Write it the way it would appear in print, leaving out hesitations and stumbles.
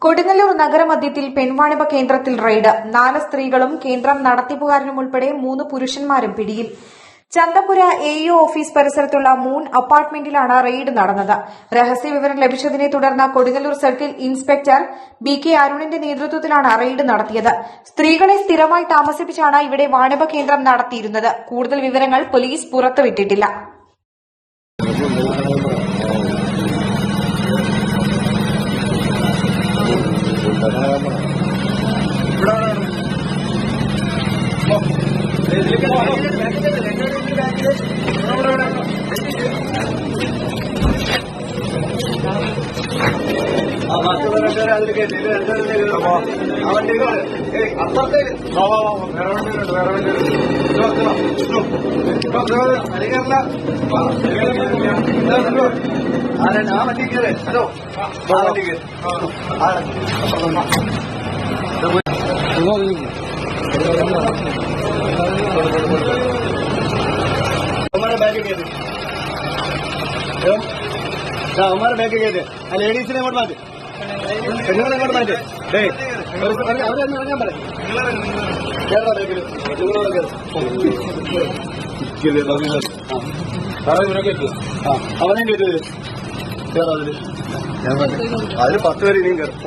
കൊടുങ്ങല്ലൂർ നഗരമധ്യത്തിൽ പെൺവാണിഭ കേന്ദ്രത്തിൽ റെയ്ഡ്. 4 സ്ത്രീകളും കേന്ദ്രം നടത്തിപ്പുകാരനും ഉൾപ്പെടെ 3 പുരുഷന്മാരും പിടിയിൽ. ചന്തപുര AO ഓഫീസ് പരിസരത്തുള്ള മൂൺ അപ്പാർട്ട്മെന്റിലാണ് റെയ്ഡ് നടന്നത്. രഹസ്യവിവരം ലഭിച്ചതിനെ തുടർന്ന് കൊടുങ്ങല്ലൂർ സർക്കിൾ ഇൻസ്പെക്ടർ BK അരുണിന്റെ നേതൃത്വത്തിലാണ് റെയ്ഡ് നടത്തിയത്. സ്ത്രീകളെ സ്ഥിരമായി താമസിപ്പിച്ചാണ് ഇവിടെ വാണിഭ കേന്ദ്രം നടത്തിയിരുന്നത്. കൂടുതൽ വിവരങ്ങൾ പോലീസ് പുറത്തുവിട്ടിട്ടില്ല. हमारे बैग गए थे लेडीज ने वोट मांगे वोट मांगे അവനെ കേട്ടത് അതിന് 10 പേര് ഇനിയും കയറും